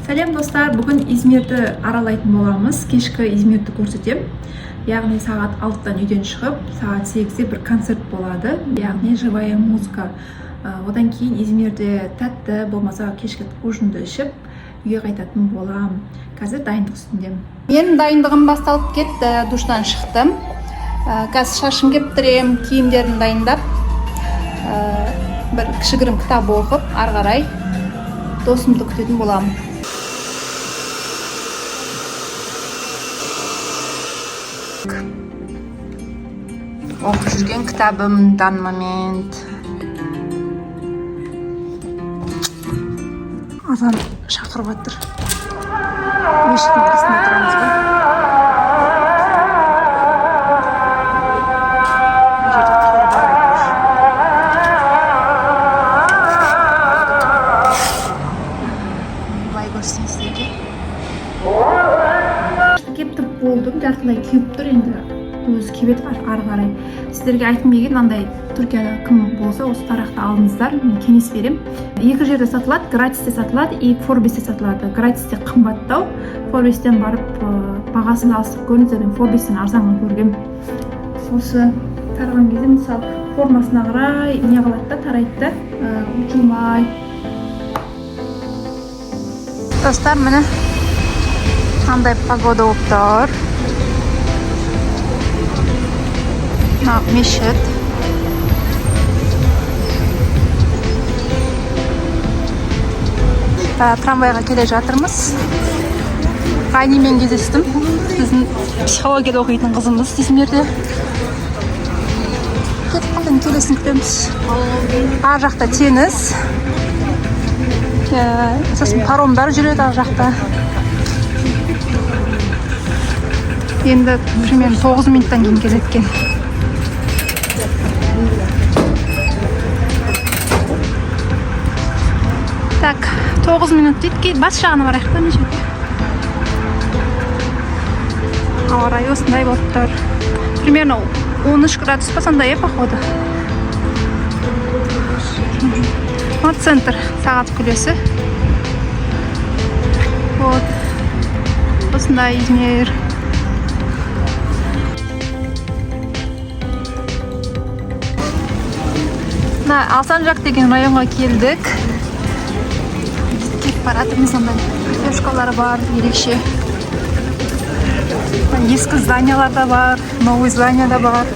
Сәлем достар, бүгін Измирді аралайтын боламыз. Кешкі Измирді көрсетем. Яғни сағат 6-дан үйден шығып, сағат 8-де бір концерт болады. Яғни живая музыка. Одан кейін Измирде тәтті болмаса кешкі ужинді ішіп, үйге қайтатын болам. Қазір дайындық үстіндемін. Мен дайындығым басталып кетті, душтан шықтым. Қазір шашым кептірем, киімдерін дайындап, бір кішігірім кітап оқып, ары қарай досымды күтетін боламын. Оқып жүрген кітабым дан момент. Азан шақырып жатыр. Мешіттің қасында тұрамыз ғой. Былай көрсең сіздерге. Кептіріп болдым, жартылай кеуіп тұр енді. Өзі кебет ары қарай. Сіздерге айтқым келген, андай Түркияда кім болса осы тарақты алыңыздар, мен кеңес берем. Екі жерде сатылады, гратисте сатылады, и Форбесте сатылады. Гратисте қымбаттау, Форбестен барып бағасын алысып көріңіздер, мен Форбестен арзанға көргем. Осы тараған кезде мысалы формасына қарай не қылады да, тарайды да, ұтылмай. Достар, міне қандай погода болып тұр. Мешіт. Трамвайға келе жатырмыз. Ғайнимен кездестім. Біздің психологияда оқитын қызымыз Измирде. Кетіп қалдың, келесін күтеміз. Ар жақта теңіз. Сосын паромдар жүреді ар жақта. Енді примерно 9 минуттан кейін келеткен. Так, 9 минут дейді, бас жағына барайық та неше. Ауа райы осындай болып тұр. Примерно 13 градус па сондай, походу. Вот центр сағат күлесі. Вот осындай Измир. Алсанжақ деген районға келдік. Баратырмыз, ондай кафешкалар бар, ерекше. Ескі зданиялар да бар, новый здания да бар.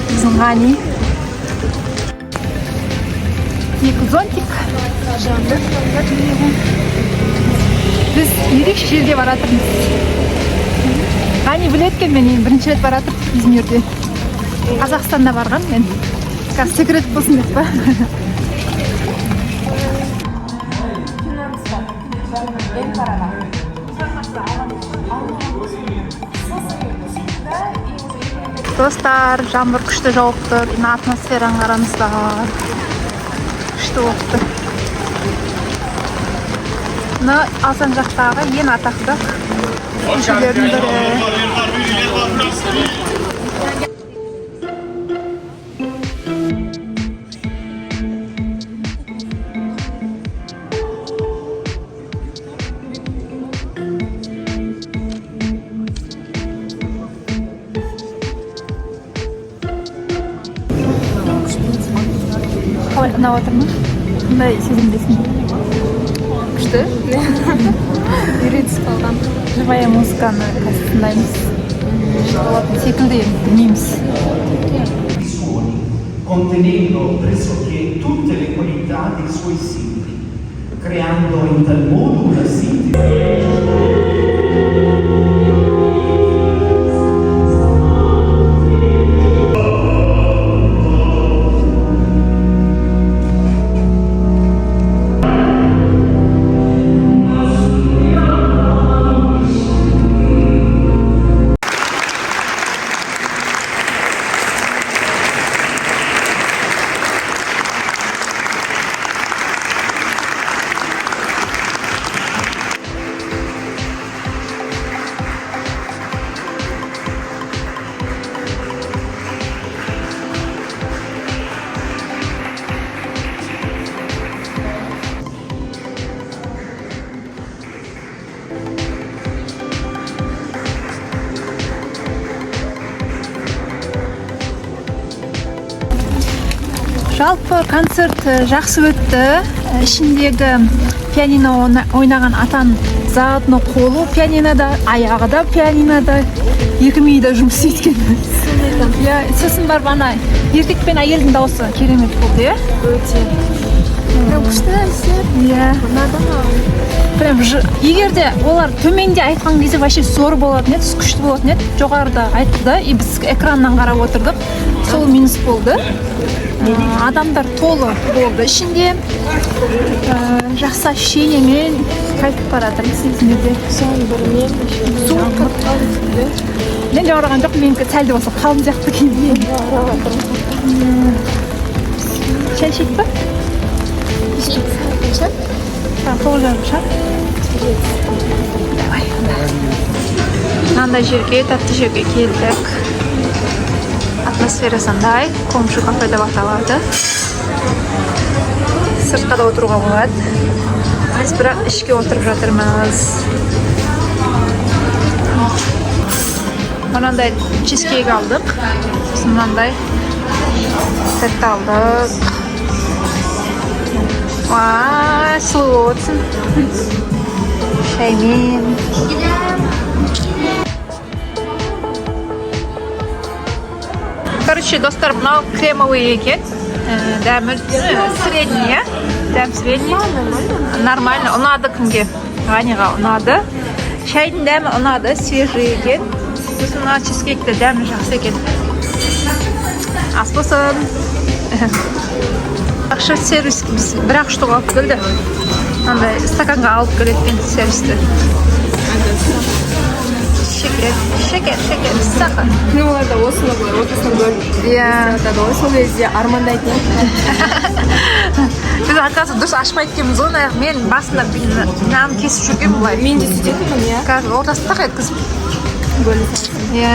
Біздің ғани. Екі зонтик. Біз ерекше жерге баратырмыз. Ғани білеткен мен бірінші рет баратыр Измирде. Қазақстанда барған мен. Қазір секрет болсын деп па? Достар, жаңбыр күшті жауып тұр. Атмосфераны қараңыздар. Күшті болып тұр. Мұны Алсан жақтағы ең атақты көшелердің бірі. Қалай қынап отыр ма? Қандай сезімдесің? Күшті? Үйретіп қалған. Живая музыканы қазір тыңдаймыз. Болатын секілді білмейміз. Contenendo pressoché tutte le qualità dei suoi simboli, creando in tal modo una sintesi. Жалпы концерт жақсы өтті. Ішіндегі пианино ойнаған атаның заодно қолы пианинода, аяғы да пианинода, екі миы да жұмыс еткен. Иә, сосын барып ана еркек пен әйелдің дауысы керемет болды, иә? Өте. Прям күшті әсер. Иә. Прям егер де олар төменде айтқан кезде вообще зор болатын еді, күшті болатын еді. Жоғарыда айтты да, и біз экраннан қарап отырдық. Сол минус болды. Адамдар толы болды ішінде. Жақсы ощущениемен қайтып баратыр сезімде. Жаңбырмен еще. Суық қатты. Мен жаураған жоқ, менікі сәл де болса қалың сияқты киінген. Шай ішейік па? Ішейік. Тоғызарымша. Давай, мынандай жерге, тәтті жерге келдік. Атмосфера сандай, комшу кафе деп аталады. Сыртқа да отыруға болады. Біз бірақ ішке отырып жатырмыз. Мынандай чизкейк алдық. Мынандай тәтті алдық. Вау, сұлу отсын. Шаймен. Короче, достар, мынау кремовый екен. Дәмі средний, дәм средний. Нормально, ұнады кімге? Ғаниға ұнады. Шайдың дәмі ұнады, свежий екен. Сосын мына чизкейкті дәмі жақсы екен. Ас болсын. Ақша сервис біз бір-ақ штуға алып келді. Андай стаканға алып келетін сервисті. Шекер, сахар. Ну, оларда осыны бұлар, отысын бөліп. Иә. Сол кезде армандайтын. Біз арқасы дұрыс ашпайды екенбіз ғой, мен басында нанын кесіп жүрген бұлай. Мен де сөйтетінмін, иә. Қазір ортасын тақ еткізіп. Бөліп. Иә.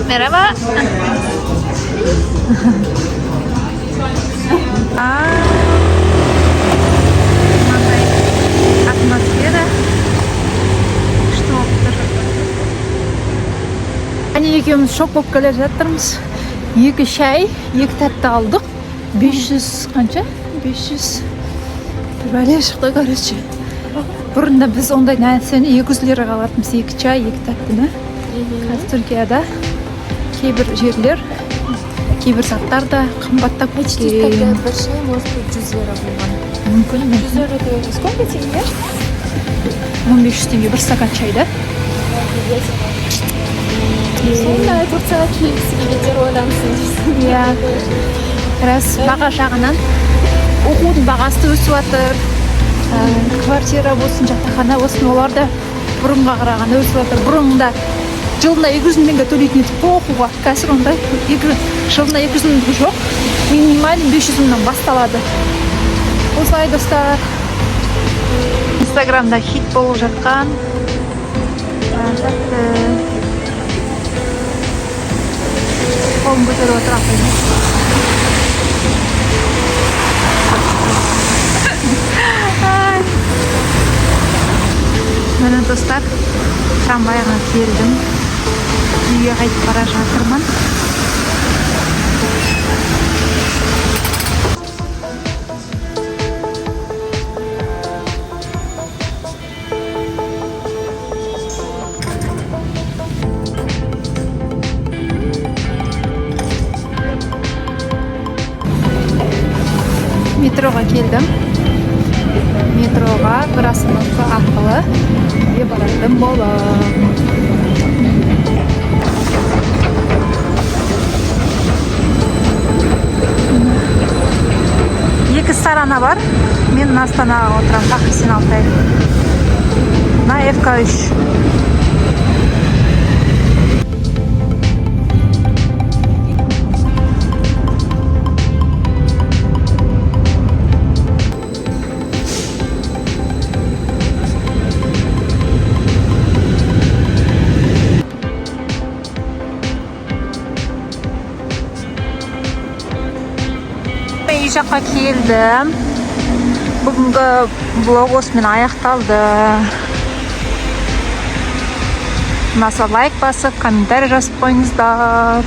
Merhaba. Мынандай атмосфера. Күшті болып тұр. Әне екеуміз шок болып келе жатырмыз. 2 шай, 2 тәтті алдық. 500 қанша? 500 бәле шықты, короче. Бұрында біз ондай нәрсені 200 лираға алатынбыз. 2 чай, 2 тәттіні. Қазір Түркияда кейбір жерлер, кейбір заттар да қымбаттап кеткен. Бір шай, может быть, 100 лира болған. Мүмкін. 100 лира это сколько тенге? 1500 теңге бір стакан чайда. Сондай Турцияға келгісі келетер ойламысың дейсің. Иә. Рас баға жағынан оқудың бағасы да өсіп жатыр. Квартира болсын, жатақхана болсын, олар да бұрынға қарағанда өсіп жатыр. Бұрында жылына 200 теңге төлейтін едік оқуға. Қазір ондай жылына 200 теңге жоқ. Минимально 500 мыңнан басталады. Осылай достар. Инстаграмда хит болып жатқан. Қолын көтеріп отырамын. Міне достар, трамвайға келдім. Үйге қайтып бара жатырмын. Метроға келдім. Метроға бір остановка арқылы үйге баратын боламын. Екі сторона бар. Мен Астанаға отырамын, Ақ Сен Алтай. На ФК3. Үй жаққа келдім. Бүгінгі блог осымен аяқталды. Ұнаса лайк басып, комментарий жазып қойыңыздар.